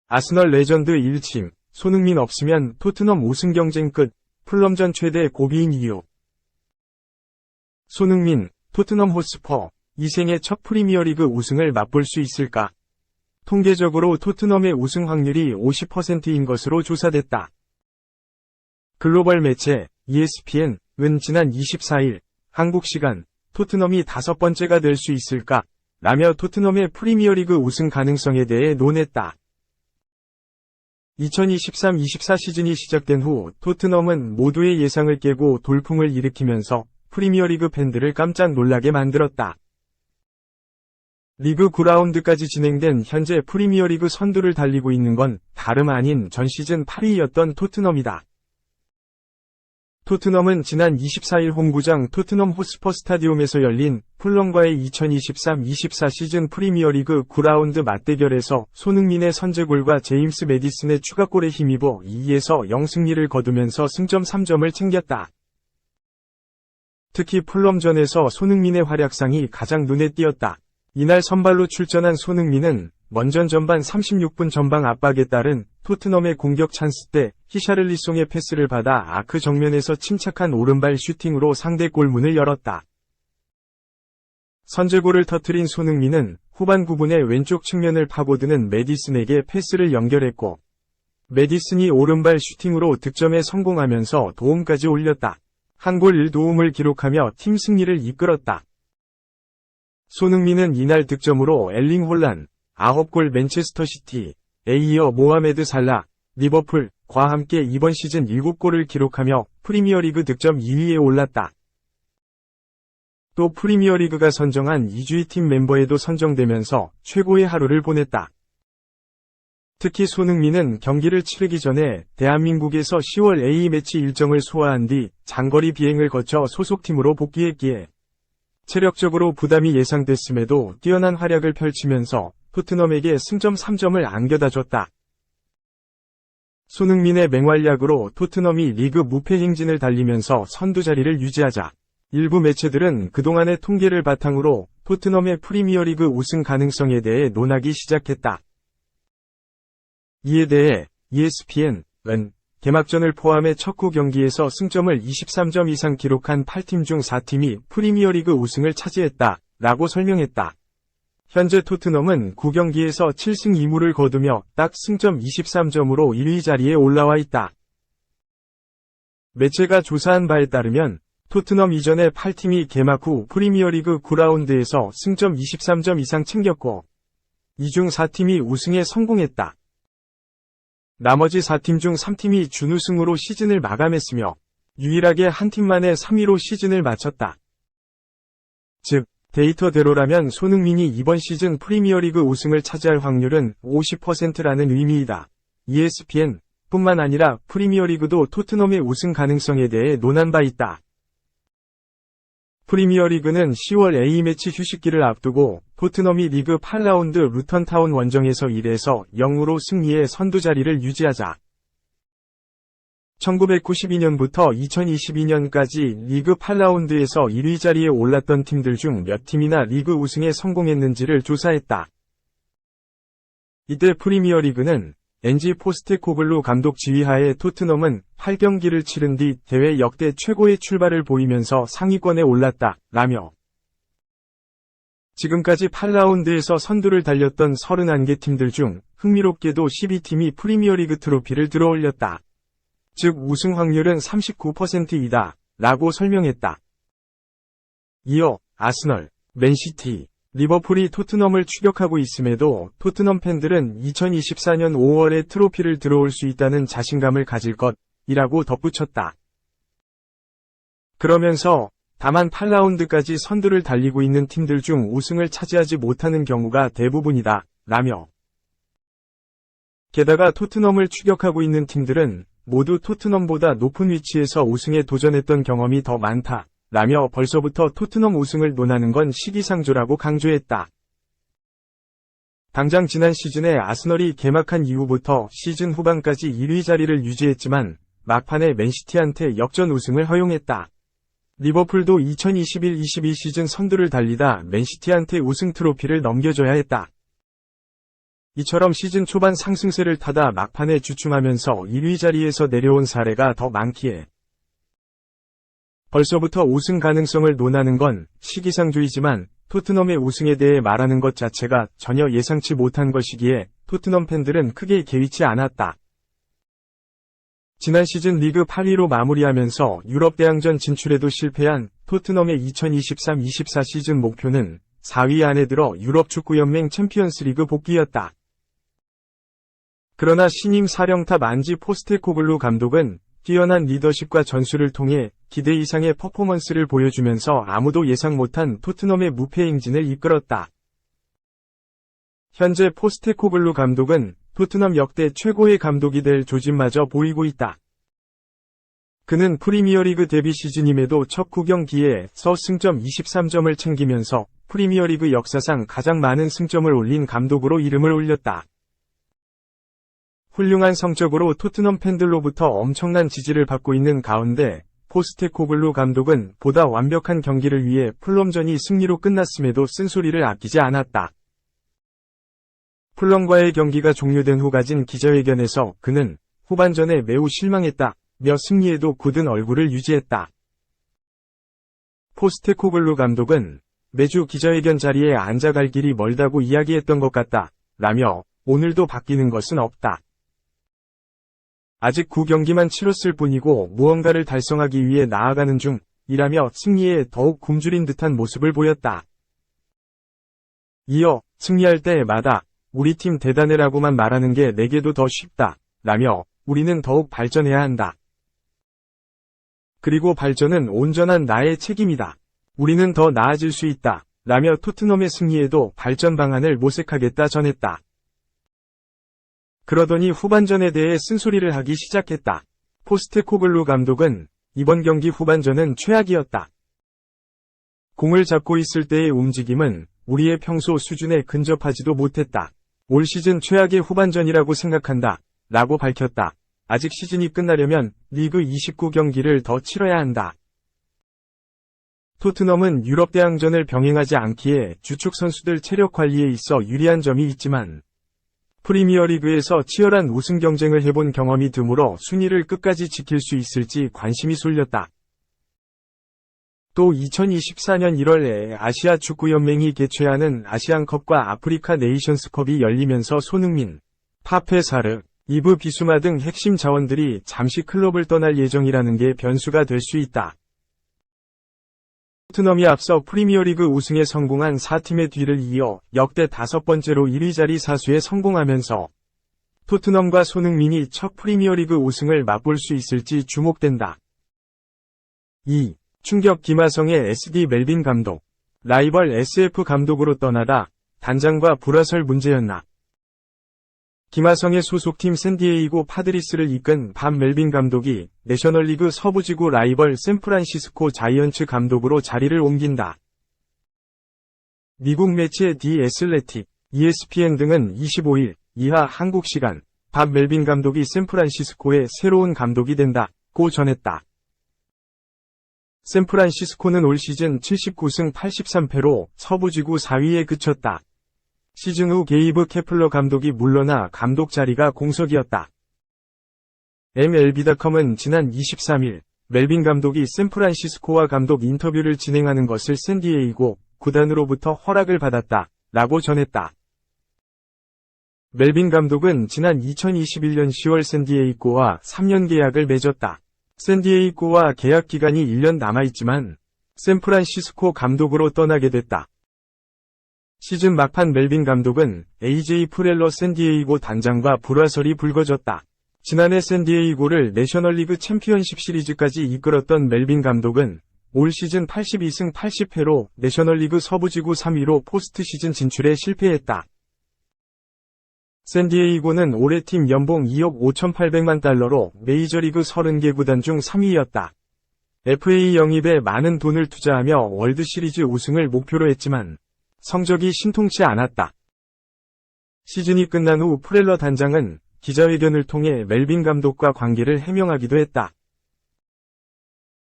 아스널 레전드 1침, 손흥민 없으면 토트넘 우승 경쟁 끝, 풀럼전 최대 고비인 이유. 손흥민, 토트넘 호스퍼, 이 생애 첫 프리미어리그 우승을 맛볼 수 있을까? 통계적으로 토트넘의 우승 확률이 50%인 것으로 조사됐다. 글로벌 매체 ESPN은 지난 24일 한국 시간 토트넘이 5번째가 될 수 있을까? 라며 토트넘의 프리미어리그 우승 가능성에 대해 논했다. 2023-24 시즌이 시작된 후 토트넘은 모두의 예상을 깨고 돌풍을 일으키면서 프리미어리그 팬들을 깜짝 놀라게 만들었다. 리그 9라운드까지 진행된 현재 프리미어리그 선두를 달리고 있는 건 다름 아닌 전 시즌 8위였던 토트넘이다. 토트넘은 지난 24일 홈구장 토트넘 호스퍼 스타디움에서 열린 풀럼과의 2023-24 시즌 프리미어리그 9라운드 맞대결에서 손흥민의 선제골과 제임스 매디슨의 추가골에 힘입어 2-0 승리를 거두면서 승점 3점을 챙겼다. 특히 풀럼전에서 손흥민의 활약상이 가장 눈에 띄었다. 이날 선발로 출전한 손흥민은 먼전 전반 36분 전방 압박에 따른 토트넘의 공격 찬스 때 히샤를리송의 패스를 받아 아크 정면에서 침착한 오른발 슈팅으로 상대 골문을 열었다. 선제골을 터뜨린 손흥민은 후반 9분에 왼쪽 측면을 파고드는 매디슨에게 패스를 연결했고 매디슨이 오른발 슈팅으로 득점에 성공하면서 도움까지 올렸다. 한 골 1도움을 기록하며 팀 승리를 이끌었다. 손흥민은 이날 득점으로 엘링 홀란, 9골 맨체스터 시티에 이어 모하메드 살라, 리버풀과 함께 이번 시즌 7골을 기록하며 프리미어리그 득점 2위에 올랐다. 또 프리미어리그가 선정한 2주의 팀 멤버에도 선정되면서 최고의 하루를 보냈다. 특히 손흥민은 경기를 치르기 전에 대한민국에서 10월 A매치 일정을 소화한 뒤 장거리 비행을 거쳐 소속팀으로 복귀했기에 체력적으로 부담이 예상됐음에도 뛰어난 활약을 펼치면서 토트넘에게 승점 3점을 안겨다줬다. 손흥민의 맹활약으로 토트넘이 리그 무패 행진을 달리면서 선두 자리를 유지하자 일부 매체들은 그동안의 통계를 바탕으로 토트넘의 프리미어리그 우승 가능성에 대해 논하기 시작했다. 이에 대해 ESPN은 개막전을 포함해 첫 9경기에서 승점을 23점 이상 기록한 8팀 중 4팀이 프리미어리그 우승을 차지했다 라고 설명했다. 현재 토트넘은 9경기에서 7승 2무를 거두며 딱 승점 23점으로 1위 자리에 올라와 있다. 매체가 조사한 바에 따르면 토트넘 이전에 8팀이 개막 후 프리미어리그 9라운드에서 승점 23점 이상 챙겼고 이 중 4팀이 우승에 성공했다. 나머지 4팀 중 3팀이 준우승으로 시즌을 마감했으며 유일하게 한 팀만의 3위로 시즌을 마쳤다. 즉, 데이터대로라면 손흥민이 이번 시즌 프리미어리그 우승을 차지할 확률은 50%라는 의미이다. ESPN뿐만 아니라 프리미어리그도 토트넘의 우승 가능성에 대해 논한 바 있다. 프리미어리그는 10월 A매치 휴식기를 앞두고 토트넘이 리그 8라운드 루턴타운 원정에서 1-0 0으로 승리해 선두 자리를 유지하자 1992년부터 2022년까지 리그 8라운드에서 1위 자리에 올랐던 팀들 중 몇 팀이나 리그 우승에 성공했는지를 조사했다. 이때 프리미어리그는 엔지 포스테코글루 감독 지휘하에 토트넘은 8경기를 치른 뒤 대회 역대 최고의 출발을 보이면서 상위권에 올랐다 라며 지금까지 8라운드에서 선두를 달렸던 31개 팀들 중 흥미롭게도 12팀이 프리미어리그 트로피를 들어올렸다. 즉 우승 확률은 39%이다 라고 설명했다. 이어 아스널, 맨시티, 리버풀이 토트넘을 추격하고 있음에도 토트넘 팬들은 2024년 5월에 트로피를 들어올 수 있다는 자신감을 가질 것이라고 덧붙였다. 그러면서 다만 8라운드까지 선두를 달리고 있는 팀들 중 우승을 차지하지 못하는 경우가 대부분이다 라며 게다가 토트넘을 추격하고 있는 팀들은 모두 토트넘보다 높은 위치에서 우승에 도전했던 경험이 더 많다 라며 벌써부터 토트넘 우승을 논하는 건 시기상조라고 강조했다. 당장 지난 시즌에 아스널이 개막한 이후부터 시즌 후반까지 1위 자리를 유지했지만 막판에 맨시티한테 역전 우승을 허용했다. 리버풀도 2021-22 시즌 선두를 달리다 맨시티한테 우승 트로피를 넘겨줘야 했다. 이처럼 시즌 초반 상승세를 타다 막판에 주춤하면서 1위 자리에서 내려온 사례가 더 많기에 벌써부터 우승 가능성을 논하는 건 시기상조이지만 토트넘의 우승에 대해 말하는 것 자체가 전혀 예상치 못한 것이기에 토트넘 팬들은 크게 개의치 않았다. 지난 시즌 리그 8위로 마무리하면서 유럽 대항전 진출에도 실패한 토트넘의 2023-24 시즌 목표는 4위 안에 들어 유럽 축구연맹 챔피언스리그 복귀였다. 그러나 신임 사령탑 안지 포스테코글루 감독은 뛰어난 리더십과 전술을 통해 기대 이상의 퍼포먼스를 보여주면서 아무도 예상 못한 토트넘의 무패 행진을 이끌었다. 현재 포스테코글루 감독은 토트넘 역대 최고의 감독이 될 조짐마저 보이고 있다. 그는 프리미어리그 데뷔 시즌임에도 첫 9경기에서 승점 23점을 챙기면서 프리미어리그 역사상 가장 많은 승점을 올린 감독으로 이름을 올렸다. 훌륭한 성적으로 토트넘 팬들로부터 엄청난 지지를 받고 있는 가운데 포스테코글루 감독은 보다 완벽한 경기를 위해 풀럼전이 승리로 끝났음에도 쓴소리를 아끼지 않았다. 풀럼과의 경기가 종료된 후 가진 기자회견에서 그는 후반전에 매우 실망했다며 승리에도 굳은 얼굴을 유지했다. 포스테코글루 감독은 매주 기자회견 자리에 앉아갈 길이 멀다고 이야기했던 것 같다 라며 오늘도 바뀌는 것은 없다. 아직 9경기만 치렀을 뿐이고 무언가를 달성하기 위해 나아가는 중이라며 승리에 더욱 굶주린 듯한 모습을 보였다. 이어 승리할 때마다 우리 팀 대단해라고만 말하는 게 내게도 더 쉽다 라며 우리는 더욱 발전해야 한다. 그리고 발전은 온전한 나의 책임이다. 우리는 더 나아질 수 있다 라며 토트넘의 승리에도 발전 방안을 모색하겠다 전했다. 그러더니 후반전에 대해 쓴소리를 하기 시작했다. 포스테코글루 감독은 이번 경기 후반전은 최악이었다. 공을 잡고 있을 때의 움직임은 우리의 평소 수준에 근접하지도 못했다. 올 시즌 최악의 후반전이라고 생각한다. 라고 밝혔다. 아직 시즌이 끝나려면 리그 29경기를 더 치러야 한다. 토트넘은 유럽 대항전을 병행하지 않기에 주축 선수들 체력 관리에 있어 유리한 점이 있지만 프리미어리그에서 치열한 우승 경쟁을 해본 경험이 드물어 순위를 끝까지 지킬 수 있을지 관심이 쏠렸다. 또 2024년 1월에 아시아 축구연맹이 개최하는 아시안컵과 아프리카 네이션스컵이 열리면서 손흥민, 파페 사르, 이브 비수마 등 핵심 자원들이 잠시 클럽을 떠날 예정이라는 게 변수가 될 수 있다. 토트넘이 앞서 프리미어리그 우승에 성공한 4팀의 뒤를 이어 역대 5번째로 1위 자리 사수에 성공하면서 토트넘과 손흥민이 첫 프리미어리그 우승을 맛볼 수 있을지 주목된다. 2. 충격 김하성의 SD 멜빈 감독. 라이벌 SF 감독으로 떠나다 단장과 불화설 문제였나. 김하성의 소속팀 샌디에이고 파드리스를 이끈 밥 멜빈 감독이 내셔널리그 서부지구 라이벌 샌프란시스코 자이언츠 감독으로 자리를 옮긴다. 미국 매체 디 애슬레틱, ESPN 등은 25일 이하 한국 시간 밥 멜빈 감독이 샌프란시스코의 새로운 감독이 된다고 전했다. 샌프란시스코는 올 시즌 79승 83패로 서부지구 4위에 그쳤다. 시즌 후 게이브 케플러 감독이 물러나 감독 자리가 공석이었다. MLB.com은 지난 23일 멜빈 감독이 샌프란시스코와 감독 인터뷰를 진행하는 것을 샌디에이고 구단으로부터 허락을 받았다 라고 전했다. 멜빈 감독은 지난 2021년 10월 샌디에이고와 3년 계약을 맺었다. 샌디에이고와 계약 기간이 1년 남아있지만 샌프란시스코 감독으로 떠나게 됐다. 시즌 막판 멜빈 감독은 AJ 프렐러 샌디에이고 단장과 불화설이 불거졌다. 지난해 샌디에이고를 내셔널리그 챔피언십 시리즈까지 이끌었던 멜빈 감독은 올 시즌 82승 80패로 내셔널리그 서부지구 3위로 포스트 시즌 진출에 실패했다. 샌디에이고는 올해 팀 연봉 2억 5,800만 달러로 메이저리그 30개 구단 중 3위였다. FA 영입에 많은 돈을 투자하며 월드시리즈 우승을 목표로 했지만 성적이 신통치 않았다. 시즌이 끝난 후 프렐러 단장은 기자회견을 통해 멜빈 감독과 관계를 해명하기도 했다.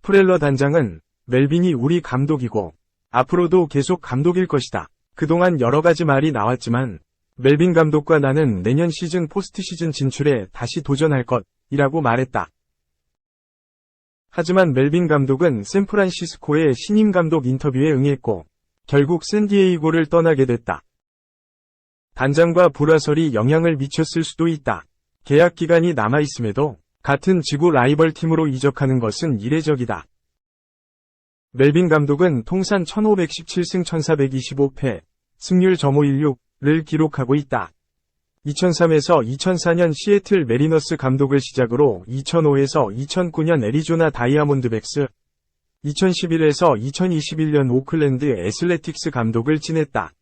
프렐러 단장은 멜빈이 우리 감독이고 앞으로도 계속 감독일 것이다. 그동안 여러 가지 말이 나왔지만 멜빈 감독과 나는 내년 시즌 포스트 시즌 진출에 다시 도전할 것이라고 말했다. 하지만 멜빈 감독은 샌프란시스코의 신임 감독 인터뷰에 응했고 결국 샌디에이고를 떠나게 됐다. 단장과 불화설이 영향을 미쳤을 수도 있다. 계약 기간이 남아있음에도 같은 지구 라이벌 팀으로 이적하는 것은 이례적이다. 멜빈 감독은 통산 1517승 1425패, 승률 .516를 기록하고 있다. 2003에서 2004년 시애틀 메리너스 감독을 시작으로 2005에서 2009년 애리조나 다이아몬드백스, 2011에서 2021년 오클랜드 애슬레틱스 감독을 지냈다.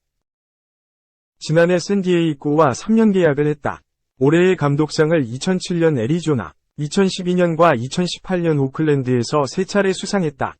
지난해 샌디에이고와 3년 계약을 했다. 올해의 감독상을 2007년 애리조나, 2012년과 2018년 오클랜드에서 3차례 수상했다.